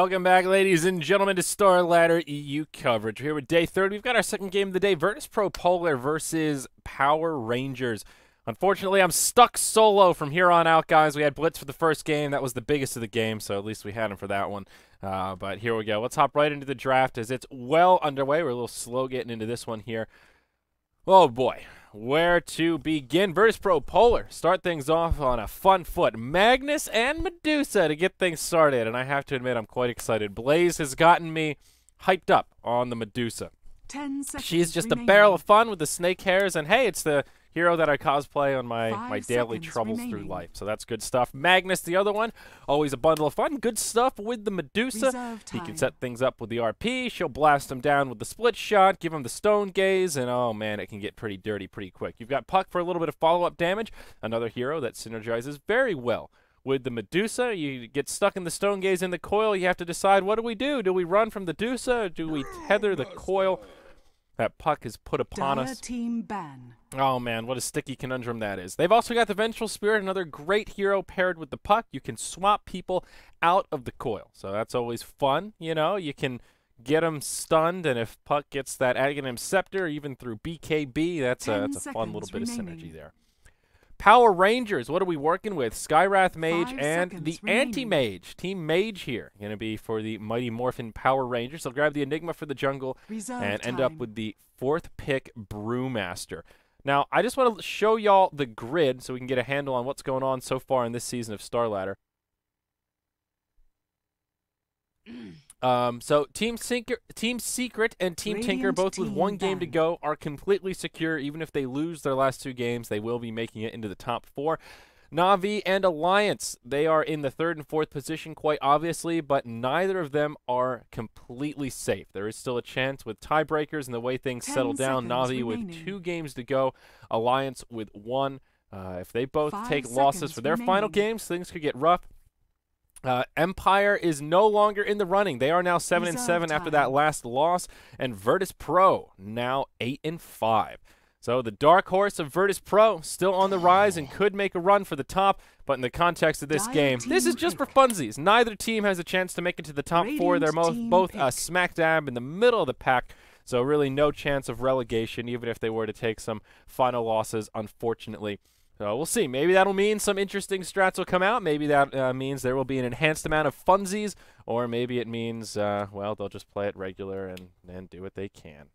Welcome back, ladies and gentlemen, to Starladder EU coverage. We're here with day 30. We've got our second game of the day, VP.Polar versus Power Rangers. Unfortunately, I'm stuck solo from here on out, guys. We had Blitz for the first game. That was the biggest of the game, so at least we had him for that one. But here we go. Let's hop right into the draft as it's well underway. We're a little slow getting into this one here. Oh, boy. Where to begin? VP.Polar start things off on a fun foot. Magnus and Medusa to get things started, and I have to admit I'm quite excited. Blaze has gotten me hyped up on the Medusa. 10 seconds She's just remaining. a barrel of fun with the snake hairs, and hey, it's the hero that I cosplay on my daily troubles through life, so that's good stuff. Magnus, the other one, always a bundle of fun. Good stuff with the Medusa. He can set things up with the RP. She'll blast him down with the split shot, give him the stone gaze, and oh man, it can get pretty dirty pretty quick. You've got Puck for a little bit of follow-up damage, another hero that synergizes very well with the Medusa. You get stuck in the stone gaze in the coil. You have to decide, what do we do? Do we run from the Medusa, or do we tether the coil that Puck has put upon us? Team ban. Oh man, what a sticky conundrum that is. They've also got the Vengeful Spirit, another great hero paired with the Puck. You can swap people out of the coil, so that's always fun. You know, you can get them stunned, and if Puck gets that Aghanim Scepter, even through BKB, that's a fun little bit of synergy there. Power Rangers, what are we working with? Skywrath Mage and the Anti-Mage. Team Mage here. Going to be for the Mighty Morphin Power Rangers. They'll grab the Enigma for the jungle and end up with the 4th pick Brewmaster. Now, I just want to show y'all the grid so we can get a handle on what's going on so far in this season of Starladder. So Team Secret and Team Tinker, both with one game to go, are completely secure. Even if they lose their last 2 games, they will be making it into the top 4. Na'vi and Alliance, they are in the 3rd and 4th position, quite obviously, but neither of them are completely safe. There is still a chance with tiebreakers and the way things settle down. Na'vi with 2 games to go, Alliance with 1. If they both take losses for their final games, things could get rough. Empire is no longer in the running. They are now 7-7 after that last loss, and Virtus.Pro now 8-5. So the dark horse of Virtus.Pro still on the rise and could make a run for the top, but in the context of this game, this is just for funsies. Neither team has a chance to make it to the top 4. They're both smack dab in the middle of the pack, so really no chance of relegation, even if they were to take some final losses, unfortunately. So we'll see. Maybe that'll mean some interesting strats will come out. Maybe that means there will be an enhanced amount of funsies, or maybe it means, well, they'll just play it regular and do what they can.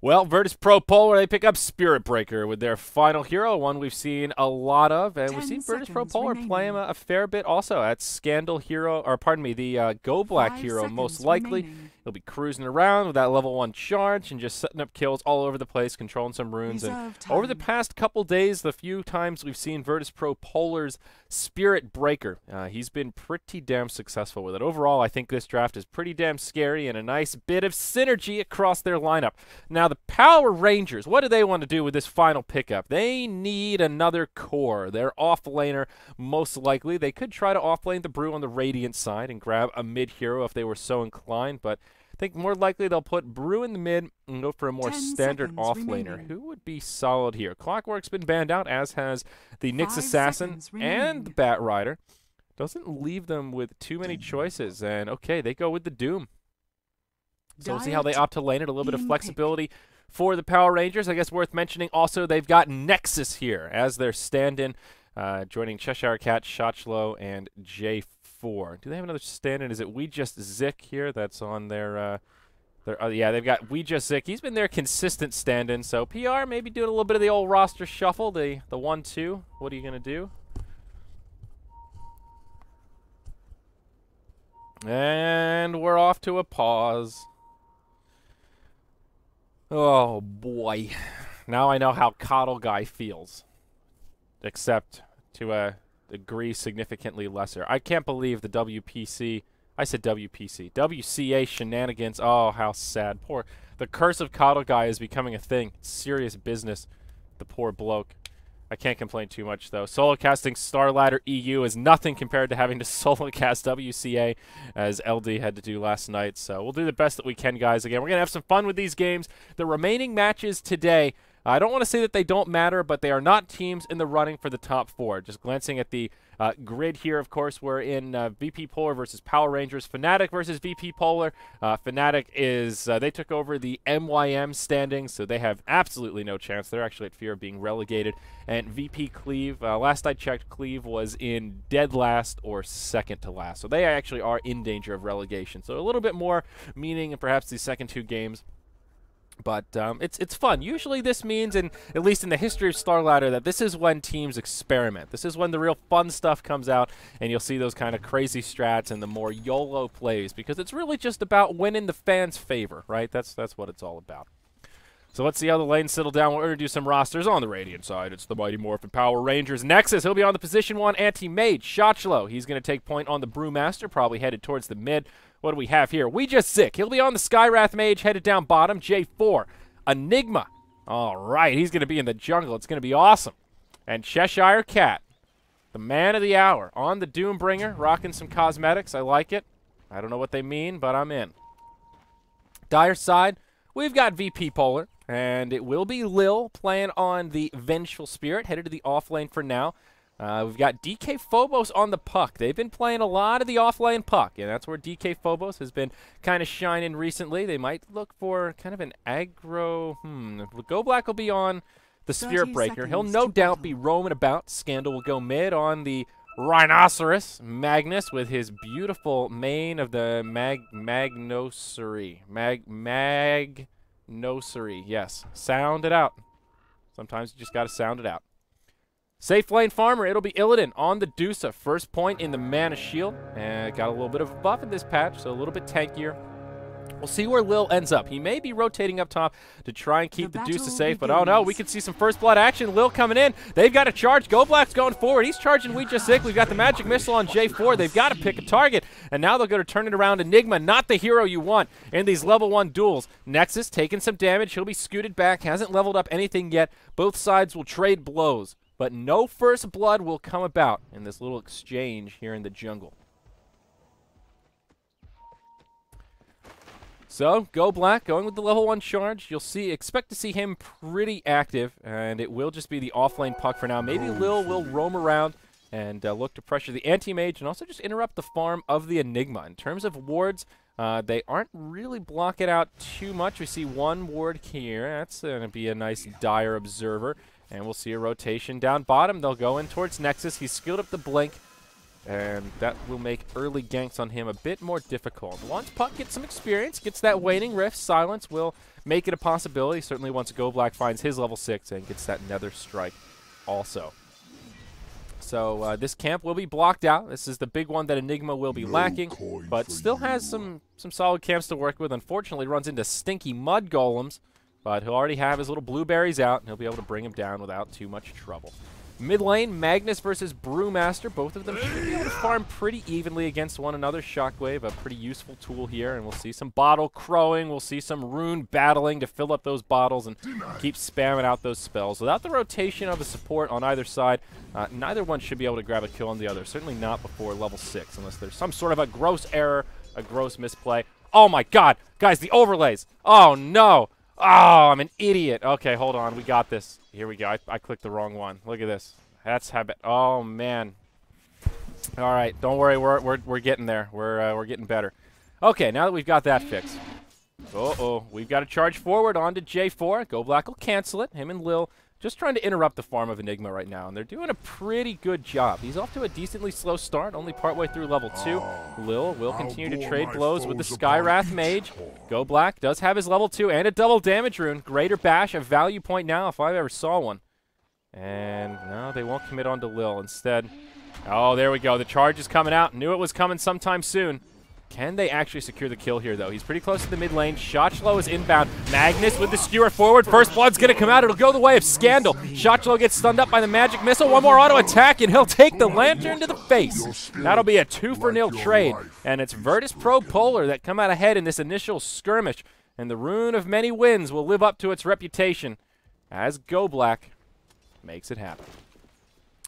Well, VP.Polar, they pick up Spirit Breaker with their final hero, one we've seen a lot of, and we've seen VP.Polar play him a fair bit also. That's Scandal hero, or pardon me, the Go Black hero, most likely. He'll be cruising around with that level 1 charge and just setting up kills all over the place, controlling some runes. And over the past couple days, the few times we've seen VP.Polar's Spirit Breaker, he's been pretty damn successful with it. Overall, I think this draft is pretty damn scary and a nice bit of synergy across their lineup. Now, the Power Rangers, what do they want to do with this final pickup? They need another core. Their off-laner, most likely. They could try to off-lane the Brew on the Radiant side and grab a mid-hero if they were so inclined, but I think more likely they'll put Brew in the mid and go for a more standard off-laner. Who would be solid here? Clockwork's been banned out, as has the Nyx Assassin and the Bat Rider. Doesn't leave them with too many choices, and okay, they go with the Doom. So we'll see how they opt to lane it. A little bit of flexibility for the Power Rangers. I guess worth mentioning also, they've got Nexus here as their stand-in, joining Cheshire Cat, Shotchlow, and J4. Do they have another stand-in? Is it We Just Zik here that's on their yeah, they've got We Just Zik. He's been their consistent stand-in, so PR maybe doing a little bit of the old roster shuffle, the 1-2. What are you going to do? And we're off to a pause. Oh, boy. Now I know how Coddle Guy feels. Except to a degree significantly lesser. I can't believe the WPC... I said WPC. WCA shenanigans. Oh, how sad. Poor... The curse of Coddle Guy is becoming a thing. It's serious business. The poor bloke. I can't complain too much, though. Solo casting Starladder EU is nothing compared to having to solo cast WCA, as LD had to do last night. So we'll do the best that we can, guys. Again, we're going to have some fun with these games. The remaining matches today, I don't want to say that they don't matter, but they are not teams in the running for the top 4. Just glancing at the Grid here, of course, we're in VP.Polar versus Power Rangers. Fnatic versus VP.Polar. Fnatic is, they took over the MYM standings, so they have absolutely no chance. They're actually at fear of being relegated. And VP Cleve, last I checked, Cleve was in dead last or second to last. So they actually are in danger of relegation. So a little bit more meaning in perhaps the second 2 games. But it's fun. Usually this means, at least in the history of Starladder, that this is when teams experiment. This is when the real fun stuff comes out, and you'll see those kind of crazy strats and the more YOLO plays, because it's really just about winning the fans' favor, right? That's what it's all about. So let's see how the lanes settle down. We'll introduce some rosters on the Radiant side. It's the Mighty Morphin Power Rangers. Nexus, he'll be on the position 1 anti-mage. Shotchlo, he's going to take point on the Brewmaster, probably headed towards the mid. What do we have here? We Just Sick. He'll be on the Skywrath Mage, headed down bottom. J4. Enigma. All right, he's going to be in the jungle. It's going to be awesome. And Cheshire Cat, the man of the hour, on the Doombringer, rocking some cosmetics. I like it. I don't know what they mean, but I'm in. Dire side, we've got VP.Polar, and it will be Lil playing on the Vengeful Spirit, headed to the off lane for now. We've got DK Phobos on the puck. They've been playing a lot of the off-lane puck, and that's where DK Phobos has been kind of shining recently. They might look for kind of an aggro. Go Black will be on the Spirit Breaker. He'll no doubt be roaming about. Scandal will go mid on the Rhinoceros. Magnus with his beautiful mane of the Magnosery. Magnosery, yes. Sound it out. Sometimes you just got to sound it out. Safe lane farmer, it'll be Illidan on the Dusa. First point in the Mana Shield. And got a little bit of a buff in this patch, so a little bit tankier. We'll see where Lil ends up. He may be rotating up top to try and keep the Dusa safe, but oh no, we can see some first blood action. Lil coming in. They've got a charge. Go Black's going forward. He's charging We Just Sick. We've got the magic missile on J4. They've got to pick a target, and now they'll go to turn it around. Enigma, not the hero you want in these level 1 duels. Nexus taking some damage. He'll be scooted back. Hasn't leveled up anything yet. Both sides will trade blows, but no first blood will come about in this little exchange here in the jungle. So, Go Black going with the level 1 charge. You'll see, expect to see him pretty active, and it will just be the off-lane puck for now. Maybe Lil will roam around and look to pressure the anti-mage and also just interrupt the farm of the Enigma. In terms of wards, they aren't really blocking out too much. We see 1 ward here. That's going to be a nice Dire Observer. And we'll see a rotation down bottom. They'll go in towards Nexus. He's skilled up the Blink, and that will make early ganks on him a bit more difficult. Once Puck gets some experience, gets that Waning Rift, Silence will make it a possibility. Certainly once Go Black finds his level 6 and gets that Nether Strike also. So this camp will be blocked out. This is the big one that Enigma will be lacking, but still has some solid camps to work with. Unfortunately, runs into stinky Mud Golems, but he'll already have his little blueberries out, and he'll be able to bring him down without too much trouble. Mid lane, Magnus versus Brewmaster. Both of them should be able to farm pretty evenly against one another. Shockwave, a pretty useful tool here, and we'll see some bottle crowing. We'll see some rune battling to fill up those bottles and keep spamming out those spells. Without the rotation of a support on either side, neither one should be able to grab a kill on the other. Certainly not before level 6, unless there's some sort of a gross error, a gross misplay. Oh my god! Guys, the overlays! Oh no! Oh, I'm an idiot. Okay, hold on. We got this. Here we go. I clicked the wrong one. Look at this. That's habit. Oh man. All right, don't worry. We're getting there. We're getting better. Okay, now that we've got that fixed. We've got to charge forward onto J4. Go Black will cancel it. Him and Lil just trying to interrupt the farm of Enigma right now, and they're doing a pretty good job. He's off to a decently slow start, only partway through level 2. Lil will continue to trade blows with the Skywrath Mage. Go Black does have his level 2 and a double damage rune. Greater Bash, a value point now if I ever saw one. And no, they won't commit onto Lil. Instead, oh, there we go. The charge is coming out. Knew it was coming sometime soon. Can they actually secure the kill here, though? He's pretty close to the mid lane. Shotchlo is inbound. Magnus with the skewer forward. First blood's going to come out. It'll go the way of Scandal. Shotchlo gets stunned up by the magic missile. One more auto attack, and he'll take the lantern to the face. That'll be a 2-for-0 trade. And it's VP.Polar that come out ahead in this initial skirmish. And the Rune of Many Winds will live up to its reputation as Go Black makes it happen.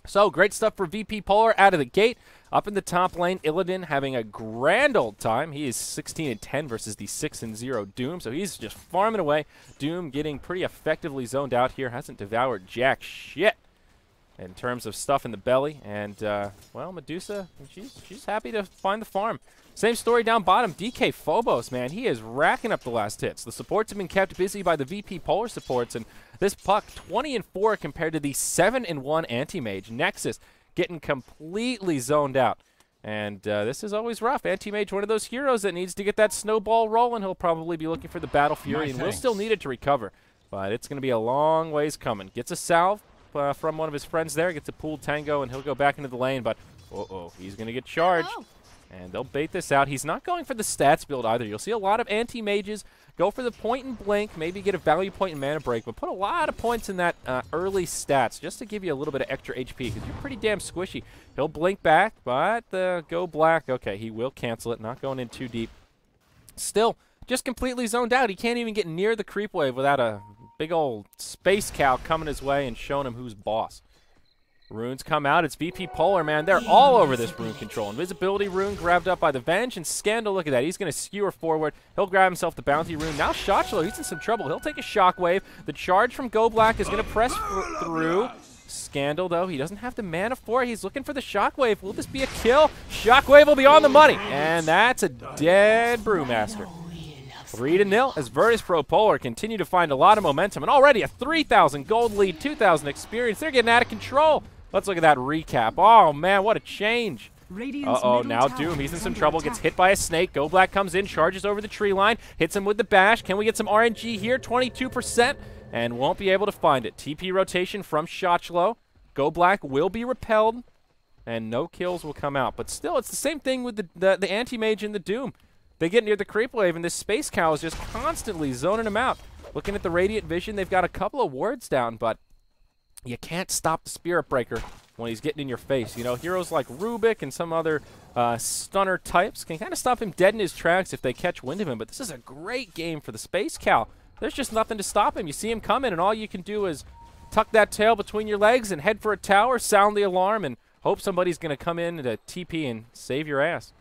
So, great stuff for VP.Polar out of the gate. Up in the top lane, Illidan having a grand old time. He is 16-10 versus the 6-0 Doom, so he's just farming away. Doom getting pretty effectively zoned out here. Hasn't devoured jack shit. in terms of stuff in the belly. And, well, Medusa, she's happy to find the farm. Same story down bottom. VP.Phobos, man, he is racking up the last hits. The supports have been kept busy by the VP.Polar supports, and this puck, 20-4 compared to the 7-1 Anti-Mage. Nexus getting completely zoned out. And this is always rough. Anti-Mage, one of those heroes that needs to get that snowball rolling. He'll probably be looking for the Battle Fury, and will still need it to recover. But it's going to be a long ways coming. Gets a salve from one of his friends there, gets a pooled tango, and he'll go back into the lane. But, he's going to get charged. And they'll bait this out. He's not going for the stats build either. You'll see a lot of anti-mages go for the point and blink, maybe get a value point and mana break, but put a lot of points in that early stats just to give you a little bit of extra HP because you're pretty damn squishy. He'll blink back, but go black. Okay, he will cancel it, not going in too deep. Still, just completely zoned out. He can't even get near the creep wave without a big old space cow coming his way and showing him who's boss. Runes come out. It's VP.Polar, man. They're all over this rune control. Invisibility rune grabbed up by the Venge, and Scandal, look at that. He's going to skewer forward. He'll grab himself the bounty rune. Now Shotchlo, he's in some trouble. He'll take a shockwave. The charge from Go Black is going to press through. Scandal, though, he doesn't have the mana for it. He's looking for the shockwave. Will this be a kill? Shockwave will be on the money. And that's a dead Brewmaster. 3-0 as VP.Polar continue to find a lot of momentum. And already a 3,000 gold lead, 2,000 experience. They're getting out of control. Let's look at that recap. Oh, man, what a change. Uh-oh, now Doom, he's in some trouble, gets hit by a snake. Go Black comes in, charges over the tree line, hits him with the bash. Can we get some RNG here? 22%, and won't be able to find it. TP rotation from Shotchlo. Go Black will be repelled, and no kills will come out. But still, it's the same thing with the Anti-Mage and the Doom. They get near the creep wave, and this Space Cow is just constantly zoning them out. Looking at the Radiant Vision, they've got a couple of wards down, but you can't stop the Spirit Breaker when he's getting in your face. You know, heroes like Rubik and some other stunner types can kind of stop him dead in his tracks if they catch wind of him. But this is a great game for the Space Cow. There's just nothing to stop him. You see him coming, and all you can do is tuck that tail between your legs and head for a tower, sound the alarm, and hope somebody's going to come in to TP and save your ass.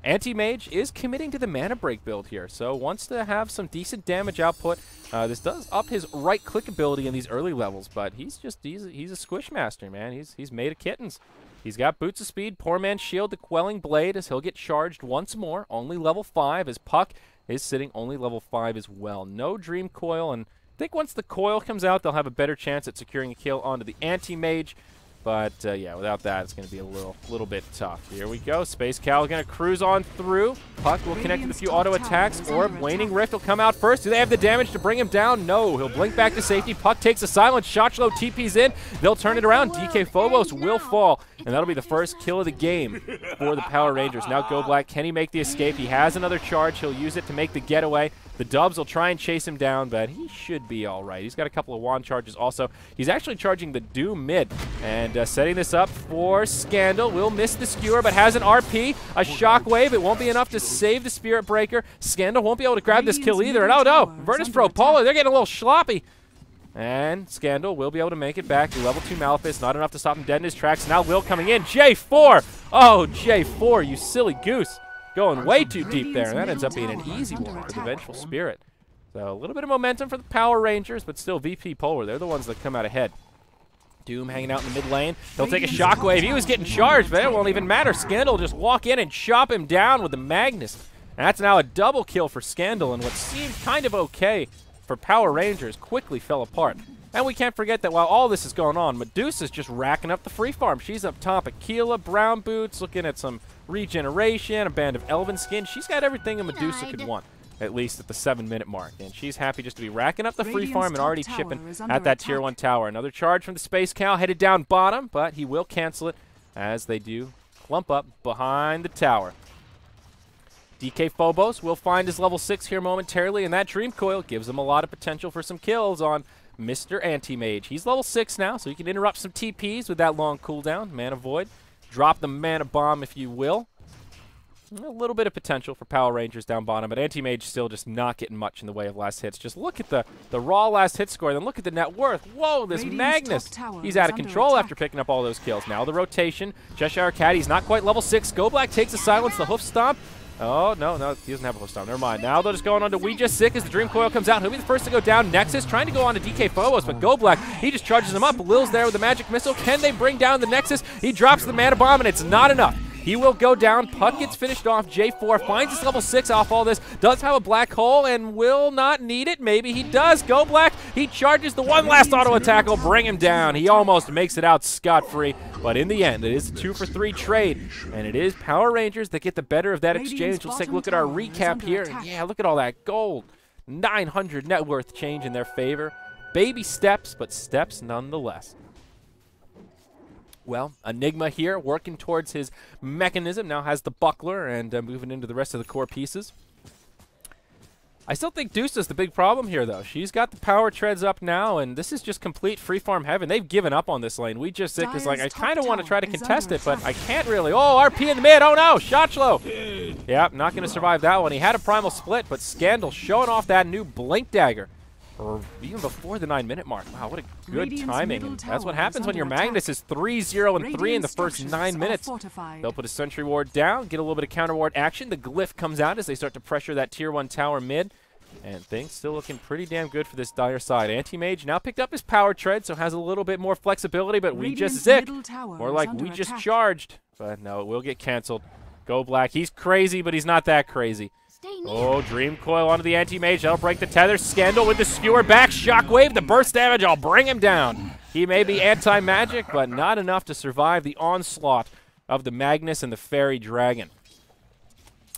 Anti-Mage is committing to the mana break build here, so wants to have some decent damage output. This does up his right-click ability in these early levels, but he's a squish master, man. He's made of kittens. He's got Boots of Speed, Poor Man's Shield, the Quelling Blade, as he'll get charged once more. Only level 5. His Puck is sitting only level 5 as well. No Dream Coil, and I think once the Coil comes out, they'll have a better chance at securing a kill onto the Anti-Mage. But, yeah, without that, it's going to be a little bit tough. Here we go. Space Cow going to cruise on through. Puck will connect with a few auto attacks. Orb, Waning Rift will come out first. Do they have the damage to bring him down? No. He'll blink back to safety. Puck takes a silence. Shotchlo TP's in. They'll turn it around. VP.Phobos will fall. And that'll be the first kill of the game for the Power Rangers. Now Go Black, can he make the escape? He has another charge. He'll use it to make the getaway. The Dubs will try and chase him down, but he should be all right. He's got a couple of wand charges also. He's actually charging the Doom mid and setting this up for Scandal. Will miss the skewer, but has an RP, a shockwave. It won't be enough to save the Spirit Breaker. Scandal won't be able to grab this kill either. And oh no, VP.Polar, they're getting a little sloppy. And Scandal will be able to make it back. Level 2 Malefice, not enough to stop him dead in his tracks. Now Will coming in. J4! Oh, J4, you silly goose. Going way too deep there, and that ends up being an easy one for the Vengeful Spirit. So a little bit of momentum for the Power Rangers, but still VP.Polar, they're the ones that come out ahead. Doom hanging out in the mid lane. He'll take a shockwave. He was getting charged, but it won't even matter. Scandal will just walk in and chop him down with the Magnus. And that's now a double kill for Scandal, and what seemed kind of okay for Power Rangers quickly fell apart. And we can't forget that while all this is going on, Medusa's just racking up the free farm. She's up top. Aquila, Brown Boots, looking at some regeneration, a band of Elven Skin. She's got everything a Medusa could want, at least at the 7-minute mark. And she's happy just to be racking up the free farm and already chipping at that Tier 1 tower. Another charge from the Space Cow headed down bottom, but he will cancel it as they do clump up behind the tower. VP.Phobos will find his level 6 here momentarily, and that Dream Coil gives him a lot of potential for some kills on Mr. Anti-Mage. He's level 6 now, so he can interrupt some TPs with that long cooldown. Mana Void. Drop the Mana Bomb, if you will. A little bit of potential for Power Rangers down bottom, but Anti-Mage still just not getting much in the way of last hits. Just look at the raw last hit score, then look at the net worth. Whoa, this Magnus. He's out of control after picking up all those kills. Now the rotation. Cheshire Cat, he's not quite level 6. Go Black takes a silence, the hoof stomp. Oh, no, he doesn't have a host arm. Never mind. Now they're just going on to We Just Sick as the Dream Coil comes out. He'll be the first to go down. Nexus trying to go on to DK Phobos, but Go Black, he just charges him up. Lil's there with the magic missile. Can they bring down the Nexus? He drops the mana bomb, and it's not enough. He will go down. Puck gets finished off. J4 finds his level 6 off all this. Does have a black hole and will not need it. Maybe he does. Go Black. He charges the one last auto attack. Will bring him down. He almost makes it out scot-free. But in the end, it is a 2-for-3 trade. And it is Power Rangers that get the better of that exchange. Let's take a look at our recap here. And yeah, look at all that gold. 900 net worth change in their favor. Baby steps, but steps nonetheless. Well, Enigma here, working towards his mechanism, now has the buckler and moving into the rest of the core pieces. I still think Deuce's the big problem here, though. She's got the power treads up now, and this is just complete free farm heaven. They've given up on this lane. We Just Sick is like, I kind of want to try to contest it, but I can't really. Oh, RP in the mid. Oh, no. Shotchlo. Yep, not going to survive that one. He had a primal split, but Scandal showing off that new Blink Dagger. Or even before the 9-minute mark. Wow, what a good timing. And that's what happens when your Magnus is 3-0-3 in the first 9 minutes. They'll put a Sentry Ward down, get a little bit of counter ward action. The Glyph comes out as they start to pressure that Tier 1 tower mid. And things still looking pretty damn good for this dire side. Anti-Mage now picked up his power tread, so has a little bit more flexibility, but We Just Sick. More like We Just Charged. But no, it will get canceled. Go Black. He's crazy, but he's not that crazy. Oh, Dream Coil onto the Anti-Mage. That'll break the tether. Scandal with the skewer back. Shockwave, the burst damage. I'll bring him down. He may be anti-magic, but not enough to survive the onslaught of the Magnus and the Fairy Dragon.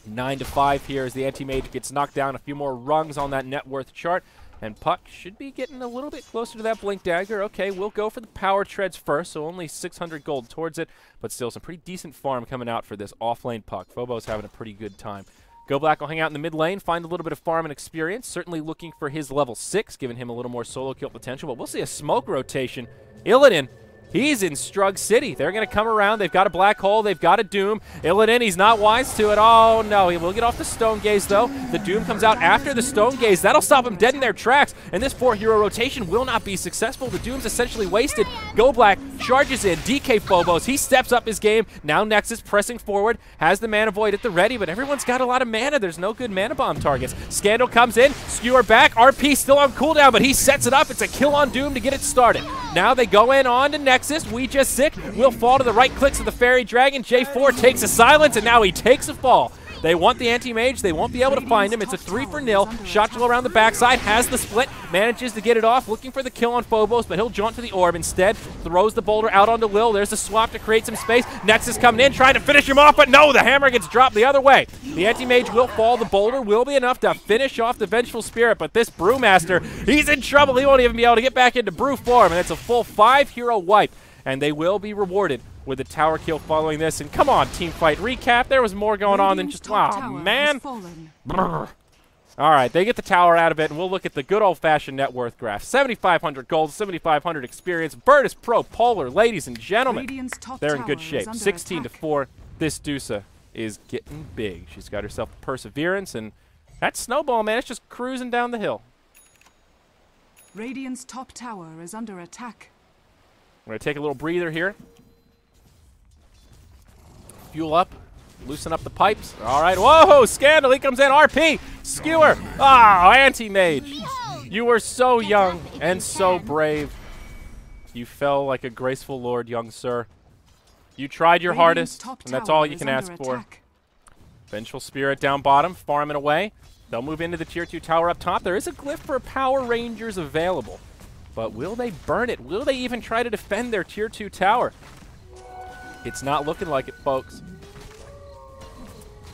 9-5 here as the Anti-Mage gets knocked down. A few more rungs on that net worth chart. And Puck should be getting a little bit closer to that Blink Dagger. Okay, we'll go for the power treads first, so only 600 gold towards it. But still some pretty decent farm coming out for this off-lane Puck. Phobos having a pretty good time. Go Black will hang out in the mid lane, find a little bit of farm and experience. Certainly looking for his level 6, giving him a little more solo kill potential. But we'll see a smoke rotation. Illidan, he's in Strug City. They're going to come around. They've got a black hole. They've got a Doom. Illidan, he's not wise to it. Oh, no. He will get off the Stone Gaze, though. The Doom comes out after the Stone Gaze. That'll stop him dead in their tracks. And this 4-hero rotation will not be successful. The Doom's essentially wasted. Go Black charges in. DK Phobos, he steps up his game. Now Nexus pressing forward. Has the Mana Void at the ready, but everyone's got a lot of mana. There's no good Mana Bomb targets. Scandal comes in. Skewer back. RP still on cooldown, but he sets it up. It's a kill on Doom to get it started. Now they go in on to Nexus. We Just Sick will fall to the right clicks of the Fairy Dragon. J4 takes a silence, and now he takes a fall. They want the Anti-Mage. They won't be able to find him. It's a 3-for-0. Shotchlo around the backside, has the split, manages to get it off, looking for the kill on Phobos, but he'll jaunt to the orb instead. Throws the boulder out onto Lil. There's a swap to create some space. Nexus coming in, trying to finish him off, but no, the hammer gets dropped the other way. The Anti-Mage will fall. The boulder will be enough to finish off the Vengeful Spirit, but this Brewmaster, he's in trouble. He won't even be able to get back into Brew form, and it's a full 5-hero wipe, and they will be rewarded with a tower kill following this. And come on, team fight recap. There was more going on than just, wow, man. All right, they get the tower out of it, and we'll look at the good old-fashioned net worth graph. 7,500 gold, 7,500 experience. VP.Polar, ladies and gentlemen, they're in good shape. 16-4. This Deusa is getting big. She's got herself perseverance, and that snowball, man, it's just cruising down the hill. Radiant's top tower is under attack. We're going to take a little breather here. Fuel up. Loosen up the pipes. All right. Whoa, Scandal. He comes in. RP. Skewer. Ah, Anti-Mage. You were so young and so brave. You fell like a graceful lord, young sir. You tried your hardest, and that's all you can ask for. Vengeful Spirit down bottom, farming away. They'll move into the Tier 2 tower up top. There is a glyph for Power Rangers available. But will they burn it? Will they even try to defend their Tier 2 tower? It's not looking like it, folks.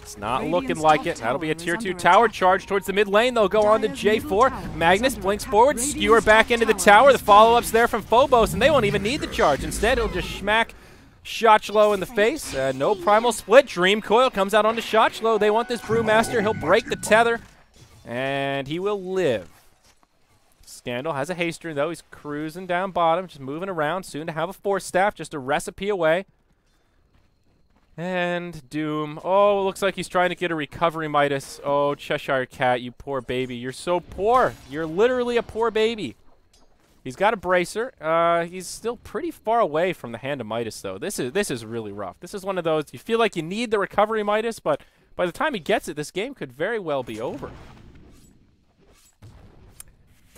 It's not looking like it. That'll be a Tier 2 tower charge towards the mid lane. They'll go on to J4. Magnus blinks forward. Skewer back into the tower. The follow-up's there from Phobos, and they won't even need the charge. Instead, he'll just smack Shotchlo in the face. No primal split. Dream Coil comes out onto Shotchlo. They want this Brewmaster. He'll break the tether, and he will live. Scandal has a haster, though. He's cruising down bottom, just moving around. Soon to have a Force Staff, just a recipe away. And Doom. Oh, it looks like he's trying to get a recovery Midas. Oh, Cheshire Cat, you poor baby. You're so poor. You're literally a poor baby. He's got a bracer. He's still pretty far away from the hand of Midas, though. This is really rough. This is one of those, you feel like you need the recovery Midas, but by the time he gets it, this game could very well be over.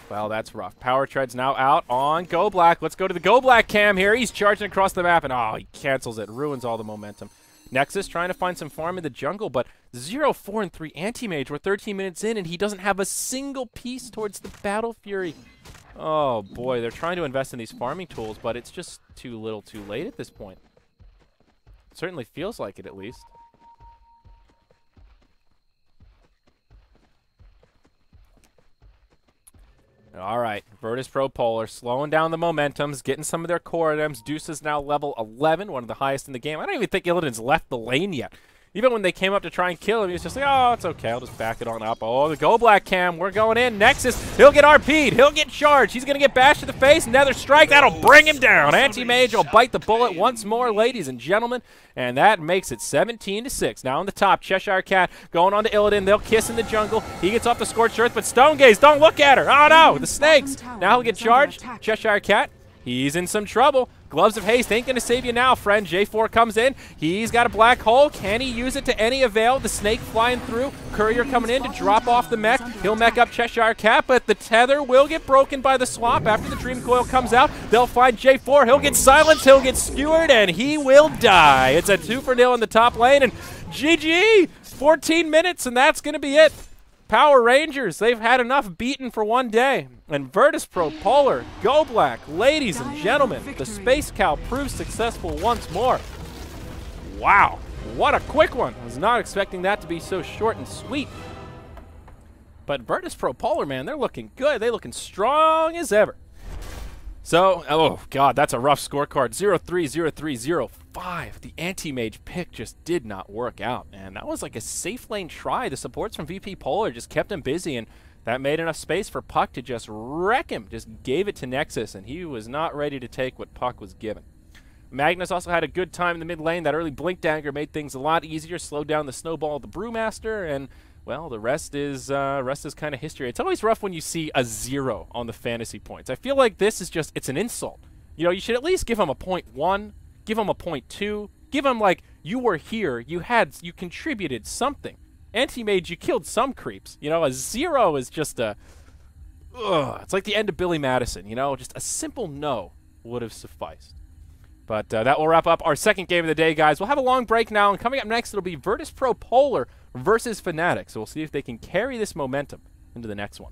Well, that's rough. Power Tread's now out on Go Black. Let's go to the Go Black cam here. He's charging across the map, and oh, he cancels it. Ruins all the momentum. Nexus trying to find some farm in the jungle, but 0, 4, and 3 Anti-Mage. We're 13 minutes in, and he doesn't have a single piece towards the Battle Fury. Oh, boy. They're trying to invest in these farming tools, but it's just too little too late at this point. It certainly feels like it, at least. All right, VP.Polar slowing down the momentums, getting some of their core items. Deuce is now level 11, one of the highest in the game. I don't even think Illidan's left the lane yet. Even when they came up to try and kill him, he was just like, oh, it's okay, I'll just back it on up. Oh, the Go Black cam, we're going in. Nexus, he'll get RP'd, he'll get charged. He's going to get bashed to the face. Nether Strike, that'll bring him down. Anti-Mage will bite the bullet once more, ladies and gentlemen. And that makes it 17-6. Now on the top, Cheshire Cat going on to Illidan. They'll kiss in the jungle. He gets off the Scorched Earth, but Stone Gaze, don't look at her. Oh, no, the snakes. Now he'll get charged. Cheshire Cat, he's in some trouble. Gloves of Haste ain't going to save you now, friend. J4 comes in. He's got a black hole. Can he use it to any avail? The snake flying through. Courier coming in to drop off the mech. He'll mech up Cheshire Cat, but the tether will get broken by the swap. After the Dream Coil comes out, they'll find J4. He'll get silenced. He'll get skewered, and he will die. It's a 2-for-0 in the top lane, and GG. 14 minutes, and that's going to be it. Power Rangers, they've had enough beaten for one day. And VP.Polar, Go Black, ladies and gentlemen, the Space Cow proves successful once more. Wow, what a quick one. I was not expecting that to be so short and sweet. But VP.Polar, man, they're looking good. They're looking strong as ever. So, oh god, that's a rough scorecard. 0-3, 0-3, 0-5. The Anti-Mage pick just did not work out, and that was like a safe lane try. The supports from VP.Polar just kept him busy, and that made enough space for Puck to just wreck him. Just gave it to Nexus, and he was not ready to take what Puck was given. Magnus also had a good time in the mid lane. That early Blink Dagger made things a lot easier, slowed down the snowball of the Brewmaster, and well, the rest is kind of history. It's always rough when you see a 0 on the fantasy points. I feel like this is just, it's an insult. You know, you should at least give him a 0.1, give him a 0.2, give him like, you were here, you contributed something. Anti-Mage, you killed some creeps. You know, a 0 is just a, it's like the end of Billy Madison, you know, just a simple no would have sufficed. But that will wrap up our second game of the day, guys. We'll have a long break now, and coming up next, it'll be VP.Polar versus Fnatic. So we'll see if they can carry this momentum into the next one.